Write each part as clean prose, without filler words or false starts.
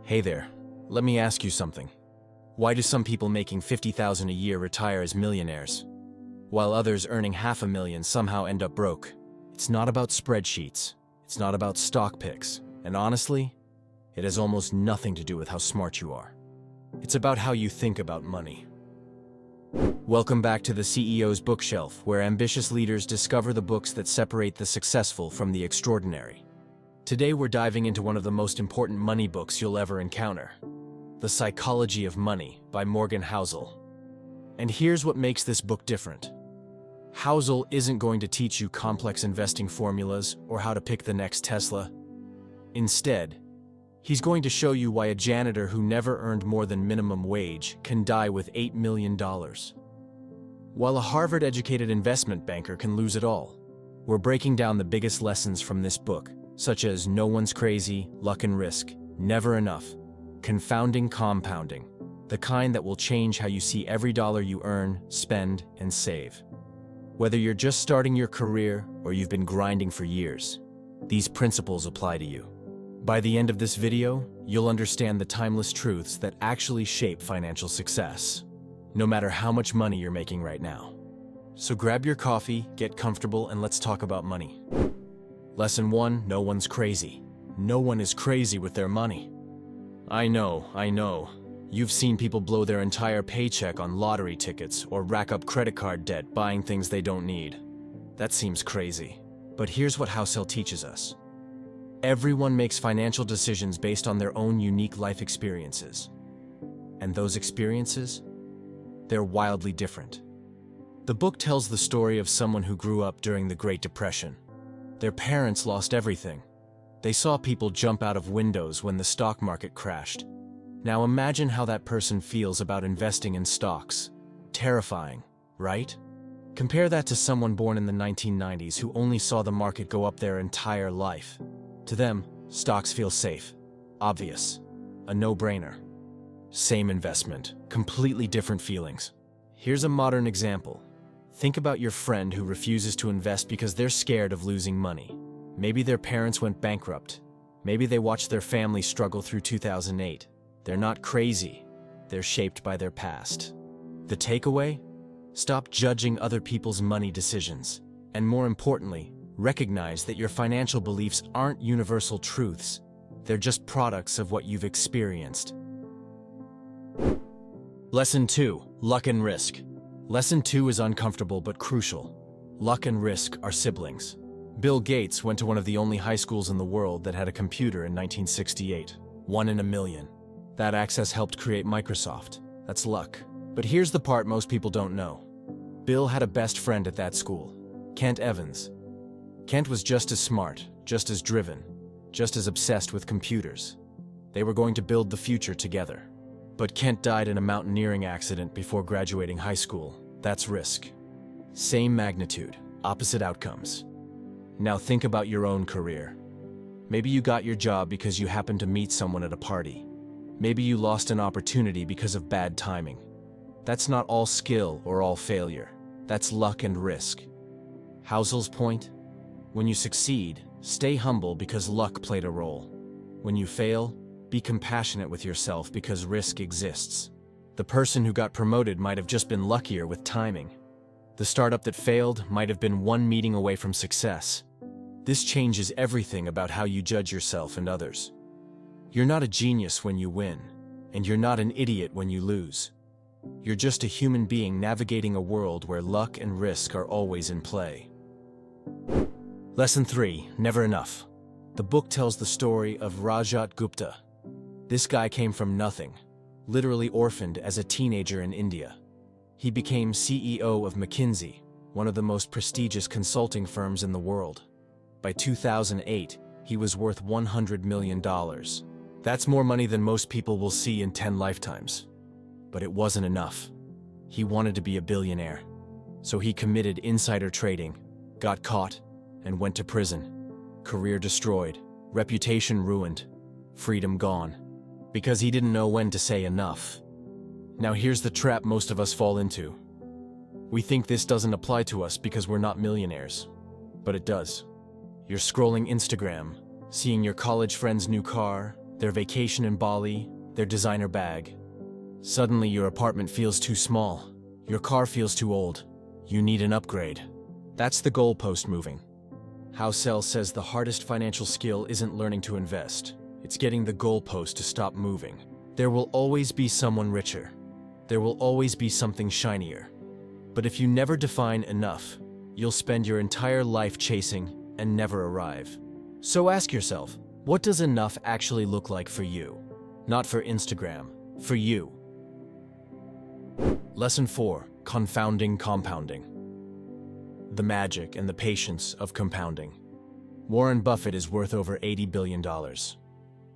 Hey there, let me ask you something. Why do some people making $50,000 a year retire as millionaires, while others earning $500,000 somehow end up broke? It's not about spreadsheets, it's not about stock picks, and honestly, it has almost nothing to do with how smart you are. It's about how you think about money. Welcome back to the CEO's Bookshelf, where ambitious leaders discover the books that separate the successful from the extraordinary. Today we're diving into one of the most important money books you'll ever encounter, The Psychology of Money by Morgan Housel. And here's what makes this book different. Housel isn't going to teach you complex investing formulas or how to pick the next Tesla. Instead, he's going to show you why a janitor who never earned more than minimum wage can die with $8 million, while a Harvard-educated investment banker can lose it all. We're breaking down the biggest lessons from this book, such as no one's crazy, luck and risk, never enough, confounding compounding, the kind that will change how you see every dollar you earn, spend, and save. Whether you're just starting your career or you've been grinding for years, these principles apply to you. By the end of this video, you'll understand the timeless truths that actually shape financial success, no matter how much money you're making right now. So grab your coffee, get comfortable, and let's talk about money. Lesson 1, no one's crazy. No one is crazy with their money. I know. You've seen people blow their entire paycheck on lottery tickets or rack up credit card debt buying things they don't need. That seems crazy. But here's what Housel teaches us. Everyone makes financial decisions based on their own unique life experiences. And those experiences? They're wildly different. The book tells the story of someone who grew up during the Great Depression. Their parents lost everything. They saw people jump out of windows when the stock market crashed. Now imagine how that person feels about investing in stocks. Terrifying, right? Compare that to someone born in the 1990s who only saw the market go up their entire life. To them, stocks feel safe, obvious, a no-brainer. Same investment, completely different feelings. Here's a modern example. Think about your friend who refuses to invest because they're scared of losing money. Maybe their parents went bankrupt. Maybe they watched their family struggle through 2008. They're not crazy. They're shaped by their past. The takeaway? Stop judging other people's money decisions. And more importantly, recognize that your financial beliefs aren't universal truths. They're just products of what you've experienced. Lesson 2, Luck and Risk. Lesson 2 is uncomfortable but crucial. Luck and risk are siblings. Bill Gates went to one of the only high schools in the world that had a computer in 1968. 1 in a million. That access helped create Microsoft. That's luck. But here's the part most people don't know. Bill had a best friend at that school, Kent Evans. Kent was just as smart, just as driven, just as obsessed with computers. They were going to build the future together. But Kent died in a mountaineering accident before graduating high school. That's risk. Same magnitude, opposite outcomes. Now think about your own career. Maybe you got your job because you happened to meet someone at a party. Maybe you lost an opportunity because of bad timing. That's not all skill or all failure. That's luck and risk. Housel's point? When you succeed, stay humble because luck played a role. When you fail, be compassionate with yourself because risk exists. The person who got promoted might have just been luckier with timing. The startup that failed might have been one meeting away from success. This changes everything about how you judge yourself and others. You're not a genius when you win, and you're not an idiot when you lose. You're just a human being navigating a world where luck and risk are always in play. Lesson 3, Never Enough. The book tells the story of Rajat Gupta. This guy came from nothing, literally orphaned as a teenager in India. He became CEO of McKinsey, one of the most prestigious consulting firms in the world. By 2008, he was worth $100 million. That's more money than most people will see in 10 lifetimes. But it wasn't enough. He wanted to be a billionaire. So he committed insider trading, got caught, and went to prison. Career destroyed, reputation ruined, freedom gone. Because he didn't know when to say enough. Now here's the trap most of us fall into. We think this doesn't apply to us because we're not millionaires. But it does. You're scrolling Instagram, seeing your college friend's new car, their vacation in Bali, their designer bag. Suddenly your apartment feels too small, your car feels too old, you need an upgrade. That's the goalpost moving. Housel says the hardest financial skill isn't learning to invest, it's getting the goalpost to stop moving. There will always be someone richer. There will always be something shinier. But if you never define enough, you'll spend your entire life chasing and never arrive. So ask yourself, what does enough actually look like for you? Not for Instagram, for you. Lesson 4, Confounding Compounding. The magic and the patience of compounding. Warren Buffett is worth over $80 billion.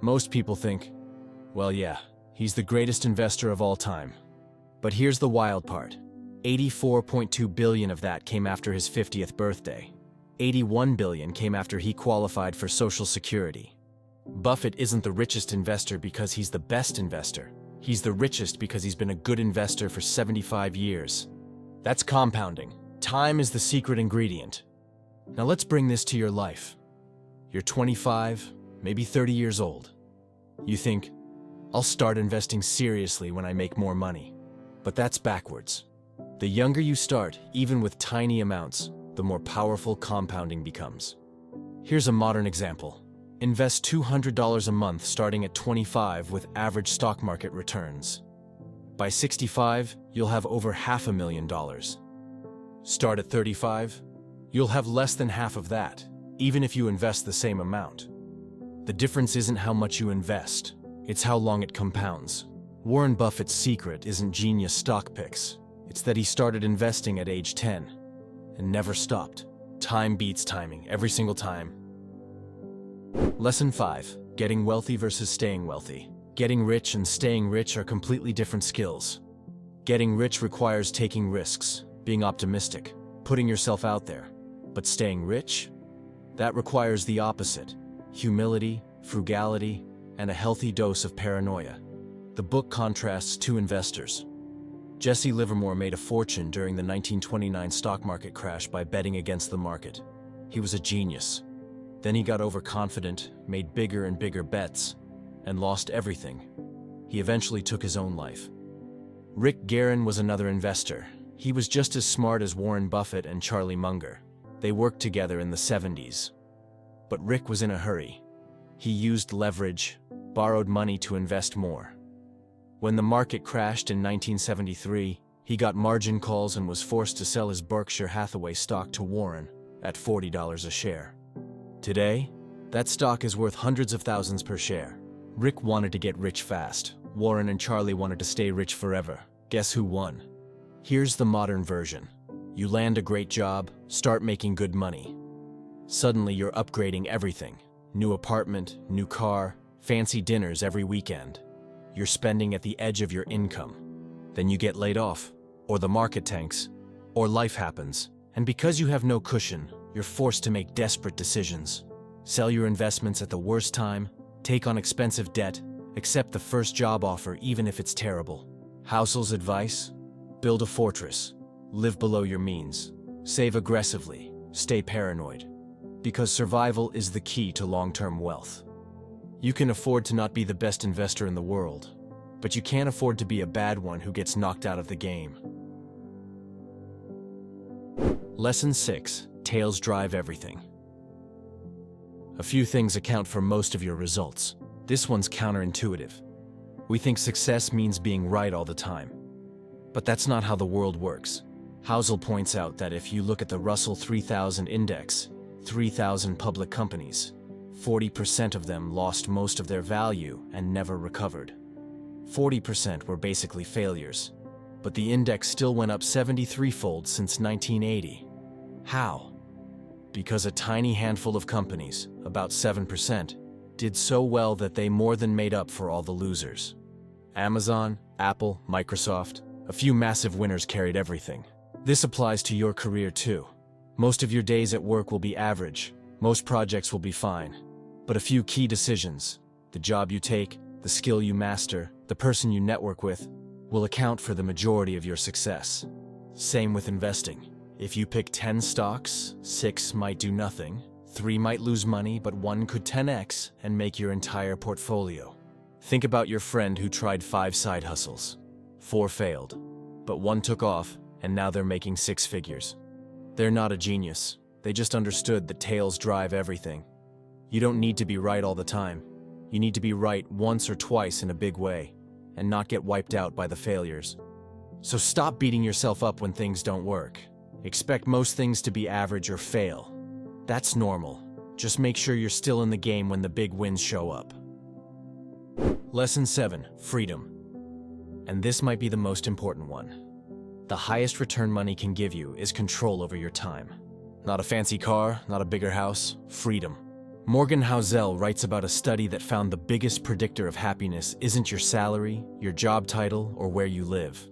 Most people think, well, yeah, he's the greatest investor of all time. But here's the wild part. $84.2 billion of that came after his 50th birthday. $81 billion came after he qualified for Social Security. Buffett isn't the richest investor because he's the best investor. He's the richest because he's been a good investor for 75 years. That's compounding. Time is the secret ingredient. Now let's bring this to your life. You're 25, maybe 30 years old. You think, I'll start investing seriously when I make more money. But that's backwards. The younger you start, even with tiny amounts, the more powerful compounding becomes. Here's a modern example. Invest $200 a month starting at 25 with average stock market returns. By 65, you'll have over $500,000. Start at 35, you'll have less than half of that, even if you invest the same amount. The difference isn't how much you invest, it's how long it compounds. Warren Buffett's secret isn't genius stock picks. It's that he started investing at age 10 and never stopped. Time beats timing every single time. Lesson 5. Getting wealthy versus staying wealthy. Getting rich and staying rich are completely different skills. Getting rich requires taking risks, being optimistic, putting yourself out there. But staying rich? That requires the opposite. Humility, frugality, and a healthy dose of paranoia. The book contrasts two investors. Jesse Livermore made a fortune during the 1929 stock market crash by betting against the market. He was a genius. Then he got overconfident, made bigger and bigger bets, and lost everything. He eventually took his own life. Rick Guerin was another investor. He was just as smart as Warren Buffett and Charlie Munger. They worked together in the 70s. But Rick was in a hurry. He used leverage, borrowed money to invest more. When the market crashed in 1973, he got margin calls and was forced to sell his Berkshire Hathaway stock to Warren at $40 a share. Today, that stock is worth hundreds of thousands per share. Rick wanted to get rich fast. Warren and Charlie wanted to stay rich forever. Guess who won? Here's the modern version. You land a great job, start making good money. Suddenly you're upgrading everything. New apartment, new car, fancy dinners every weekend. You're spending at the edge of your income. Then you get laid off, or the market tanks, or life happens. And because you have no cushion, you're forced to make desperate decisions. Sell your investments at the worst time, take on expensive debt, accept the first job offer even if it's terrible. Housel's advice? Build a fortress. Live below your means. Save aggressively. Stay paranoid. Because survival is the key to long-term wealth. You can afford to not be the best investor in the world, but you can't afford to be a bad one who gets knocked out of the game. Lesson 6. Tails drive everything. A few things account for most of your results. This one's counterintuitive. We think success means being right all the time. But that's not how the world works. Housel points out that if you look at the Russell 3000 index, 3,000 public companies, 40% of them lost most of their value and never recovered. 40% were basically failures. But the index still went up 73-fold since 1980. How? Because a tiny handful of companies, about 7%, did so well that they more than made up for all the losers. Amazon, Apple, Microsoft, a few massive winners carried everything. This applies to your career too. Most of your days at work will be average, most projects will be fine. But a few key decisions, the job you take, the skill you master, the person you network with, will account for the majority of your success. Same with investing. If you pick 10 stocks, 6 might do nothing, 3 might lose money, but 1 could 10x and make your entire portfolio. Think about your friend who tried 5 side hustles. 4 failed, but 1 took off, and now they're making 6 figures. They're not a genius. They just understood that tails drive everything. You don't need to be right all the time. You need to be right once or twice in a big way, and not get wiped out by the failures. So stop beating yourself up when things don't work. Expect most things to be average or fail. That's normal. Just make sure you're still in the game when the big wins show up. Lesson 7. Freedom. And this might be the most important one. The highest return money can give you is control over your time. Not a fancy car, not a bigger house, freedom. Morgan Housel writes about a study that found the biggest predictor of happiness isn't your salary, your job title, or where you live.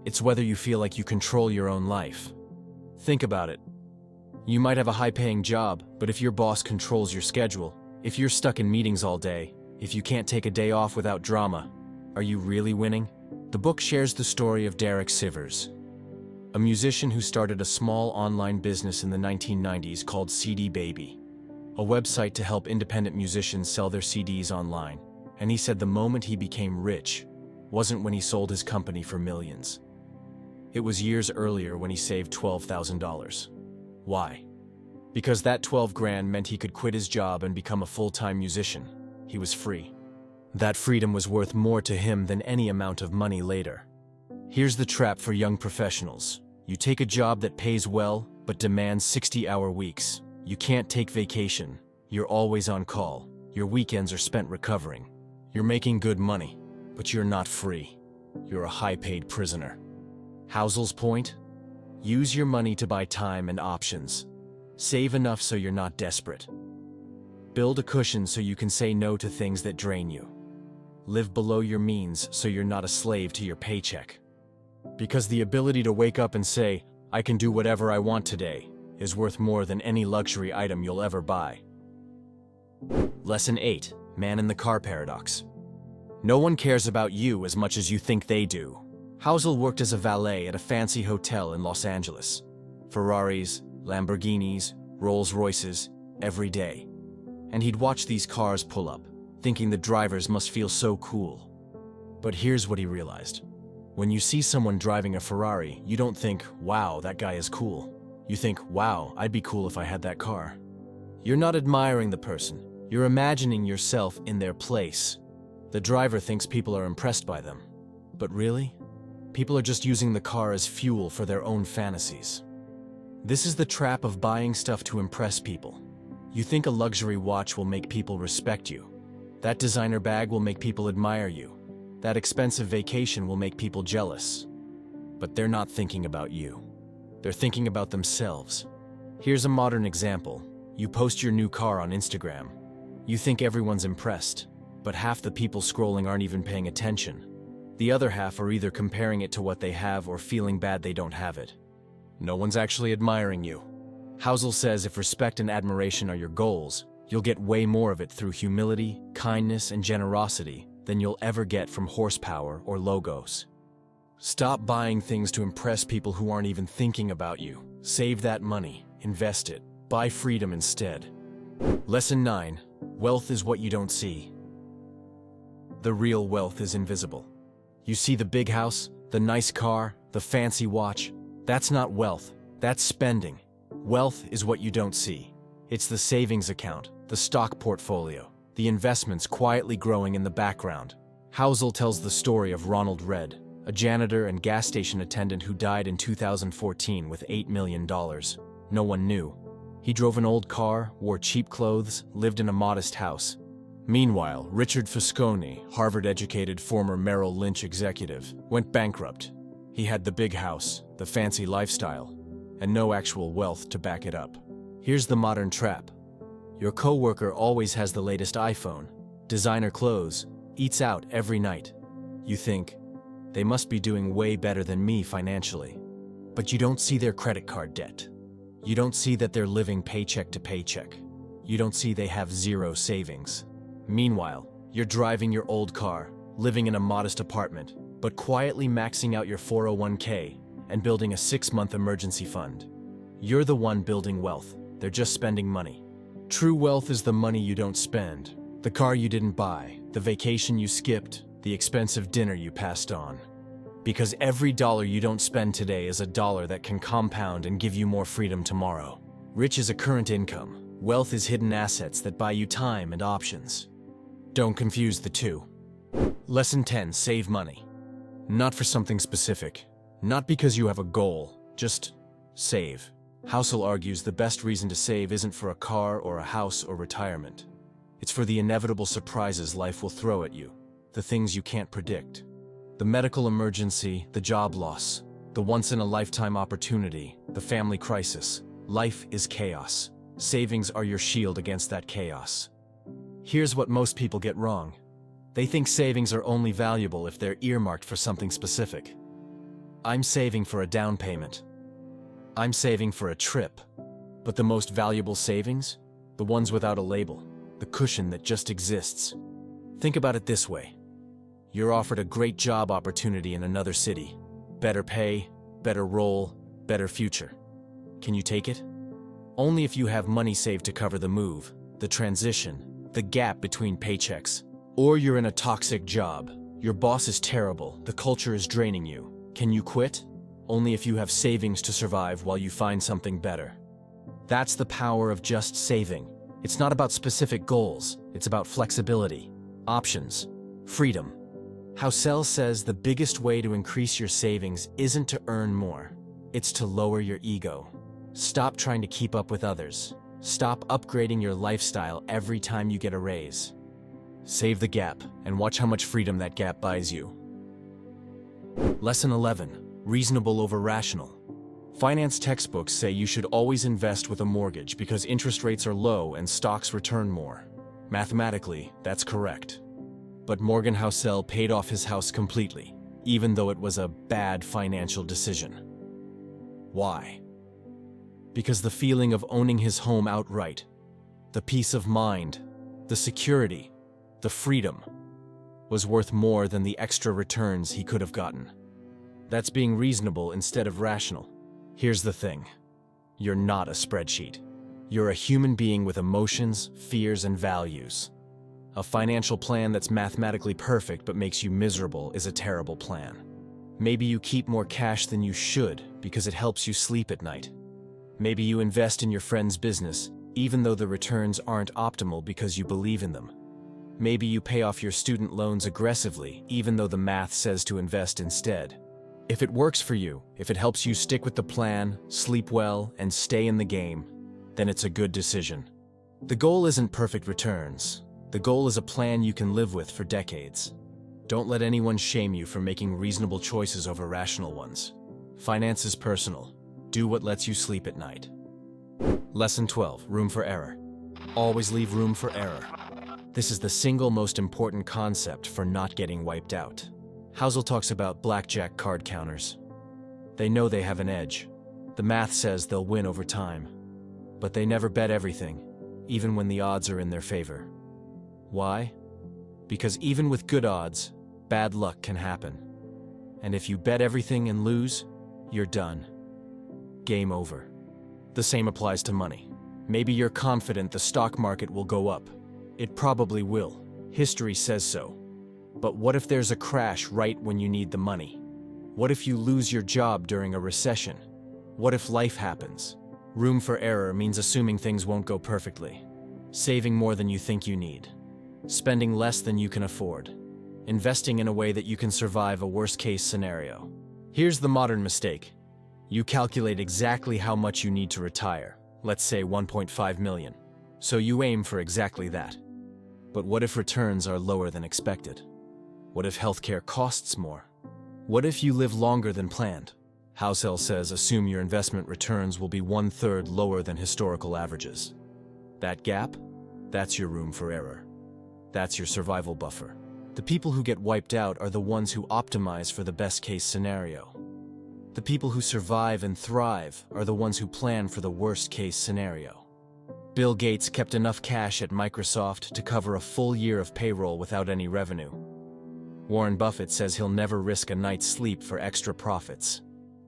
It's whether you feel like you control your own life. Think about it. You might have a high-paying job, but if your boss controls your schedule, if you're stuck in meetings all day, if you can't take a day off without drama, are you really winning? The book shares the story of Derek Sivers, a musician who started a small online business in the 1990s called CD Baby, a website to help independent musicians sell their CDs online. And he said the moment he became rich wasn't when he sold his company for millions. It was years earlier when he saved $12,000. Why? Because that 12 grand meant he could quit his job and become a full-time musician. He was free. That freedom was worth more to him than any amount of money later. Here's the trap for young professionals. You take a job that pays well, but demands 60-hour weeks. You can't take vacation. You're always on call. Your weekends are spent recovering. You're making good money, but you're not free. You're a high-paid prisoner. Housel's point? Use your money to buy time and options. Save enough so you're not desperate. Build a cushion so you can say no to things that drain you. Live below your means so you're not a slave to your paycheck. Because the ability to wake up and say, I can do whatever I want today, is worth more than any luxury item you'll ever buy. Lesson 8. Man in the Car Paradox. No one cares about you as much as you think they do. Housel worked as a valet at a fancy hotel in Los Angeles. Ferraris, Lamborghinis, Rolls-Royces, every day. And he'd watch these cars pull up, thinking the drivers must feel so cool. But here's what he realized. When you see someone driving a Ferrari, you don't think, wow, that guy is cool. You think, wow, I'd be cool if I had that car. You're not admiring the person. You're imagining yourself in their place. The driver thinks people are impressed by them. But really? People are just using the car as fuel for their own fantasies. This is the trap of buying stuff to impress people. You think a luxury watch will make people respect you. That designer bag will make people admire you. That expensive vacation will make people jealous. But they're not thinking about you. They're thinking about themselves. Here's a modern example. You post your new car on Instagram. You think everyone's impressed, but half the people scrolling aren't even paying attention. The other half are either comparing it to what they have or feeling bad they don't have it. No one's actually admiring you. Housel says if respect and admiration are your goals, you'll get way more of it through humility, kindness, and generosity than you'll ever get from horsepower or logos. Stop buying things to impress people who aren't even thinking about you. Save that money, invest it, buy freedom instead. Lesson 9. Wealth is what you don't see. The real wealth is invisible. You see the big house, the nice car, the fancy watch. That's not wealth, that's spending. Wealth is what you don't see. It's the savings account, the stock portfolio, the investments quietly growing in the background. Housel tells the story of Ronald Red, a janitor and gas station attendant who died in 2014 with $8 million. No one knew. He drove an old car, wore cheap clothes, lived in a modest house. Meanwhile, Richard Fosconi, Harvard-educated former Merrill Lynch executive, went bankrupt. He had the big house, the fancy lifestyle, and no actual wealth to back it up. Here's the modern trap. Your coworker always has the latest iPhone, designer clothes, eats out every night. You think, they must be doing way better than me financially. But you don't see their credit card debt. You don't see that they're living paycheck to paycheck. You don't see they have zero savings. Meanwhile, you're driving your old car, living in a modest apartment, but quietly maxing out your 401k and building a 6-month emergency fund. You're the one building wealth. They're just spending money. True wealth is the money you don't spend, the car you didn't buy, the vacation you skipped, the expensive dinner you passed on. Because every dollar you don't spend today is a dollar that can compound and give you more freedom tomorrow. Rich is a current income. Wealth is hidden assets that buy you time and options. Don't confuse the two. Lesson 10. Save money. Not for something specific. Not because you have a goal. Just save. Housel argues the best reason to save isn't for a car or a house or retirement. It's for the inevitable surprises life will throw at you. The things you can't predict. The medical emergency, the job loss, the once-in-a-lifetime opportunity, the family crisis. Life is chaos. Savings are your shield against that chaos. Here's what most people get wrong. They think savings are only valuable if they're earmarked for something specific. I'm saving for a down payment. I'm saving for a trip. But the most valuable savings? The ones without a label. The cushion that just exists. Think about it this way. You're offered a great job opportunity in another city. Better pay, better role, better future. Can you take it? Only if you have money saved to cover the move, the transition, the gap between paychecks. Or you're in a toxic job. Your boss is terrible, the culture is draining you. Can you quit? Only if you have savings to survive while you find something better. That's the power of just saving. It's not about specific goals, it's about flexibility, options, freedom. Housel says the biggest way to increase your savings isn't to earn more, it's to lower your ego. Stop trying to keep up with others. Stop upgrading your lifestyle every time you get a raise. Save the gap and watch how much freedom that gap buys you. Lesson 11. Reasonable over rational. Finance textbooks say you should always invest with a mortgage because interest rates are low and stocks return more. Mathematically, that's correct. But Morgan Housel paid off his house completely, even though it was a bad financial decision. Why? Because the feeling of owning his home outright, the peace of mind, the security, the freedom, was worth more than the extra returns he could have gotten. That's being reasonable instead of rational. Here's the thing. You're not a spreadsheet. You're a human being with emotions, fears, and values. A financial plan that's mathematically perfect but makes you miserable is a terrible plan. Maybe you keep more cash than you should because it helps you sleep at night. Maybe you invest in your friend's business, even though the returns aren't optimal because you believe in them. Maybe you pay off your student loans aggressively, even though the math says to invest instead. If it works for you, if it helps you stick with the plan, sleep well, and stay in the game, then it's a good decision. The goal isn't perfect returns. The goal is a plan you can live with for decades. Don't let anyone shame you for making reasonable choices over rational ones. Finance is personal. Do what lets you sleep at night. Lesson 12. Room for error. Always leave room for error. This is the single most important concept for not getting wiped out. Housel talks about blackjack card counters. They know they have an edge. The math says they'll win over time. But they never bet everything, even when the odds are in their favor. Why? Because even with good odds, bad luck can happen. And if you bet everything and lose, you're done. Game over. The same applies to money. Maybe you're confident the stock market will go up. It probably will. History says so. But what if there's a crash right when you need the money? What if you lose your job during a recession? What if life happens? Room for error means assuming things won't go perfectly. Saving more than you think you need. Spending less than you can afford. Investing in a way that you can survive a worst-case scenario. Here's the modern mistake. You calculate exactly how much you need to retire, let's say 1.5 million. So you aim for exactly that. But what if returns are lower than expected? What if healthcare costs more? What if you live longer than planned? Housel says assume your investment returns will be 1/3 lower than historical averages. That gap? That's your room for error. That's your survival buffer. The people who get wiped out are the ones who optimize for the best-case scenario. The people who survive and thrive are the ones who plan for the worst-case scenario. Bill Gates kept enough cash at Microsoft to cover a full year of payroll without any revenue. Warren Buffett says he'll never risk a night's sleep for extra profits.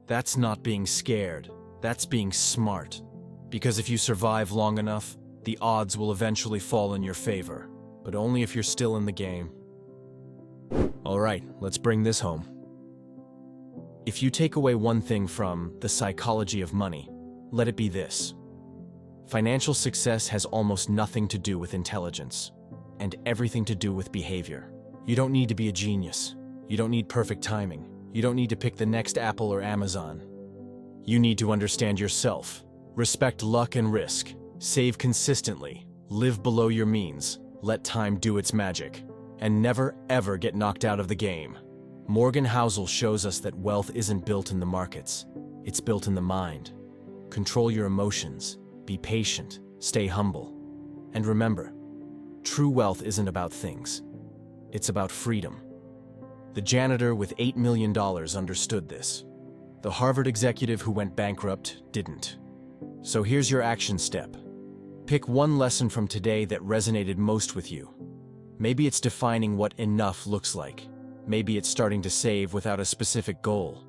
That's not being scared. That's being smart. Because if you survive long enough, The odds will eventually fall in your favor, but only if you're still in the game. Alright, let's bring this home. If you take away one thing from The Psychology of Money, let it be this. Financial success has almost nothing to do with intelligence, and everything to do with behavior. You don't need to be a genius. You don't need perfect timing. You don't need to pick the next Apple or Amazon. You need to understand yourself, respect luck and risk, save consistently, live below your means, let time do its magic, and never ever get knocked out of the game. Morgan Housel shows us that wealth isn't built in the markets, it's built in the mind. Control your emotions, be patient, stay humble. And remember, true wealth isn't about things, it's about freedom. The janitor with $8 million understood this. The Harvard executive who went bankrupt didn't. So here's your action step. Pick one lesson from today that resonated most with you. Maybe it's defining what enough looks like. Maybe it's starting to save without a specific goal.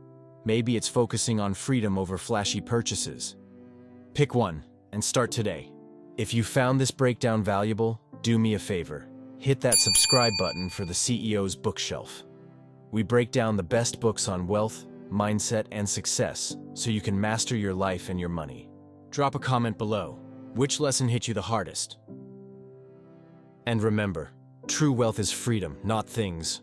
Maybe it's focusing on freedom over flashy purchases. Pick one and start today. If you found this breakdown valuable, do me a favor. Hit that subscribe button for the CEO's bookshelf. We break down the best books on wealth, mindset, and success so you can master your life and your money. Drop a comment below. Which lesson hit you the hardest? And remember, true wealth is freedom, not things.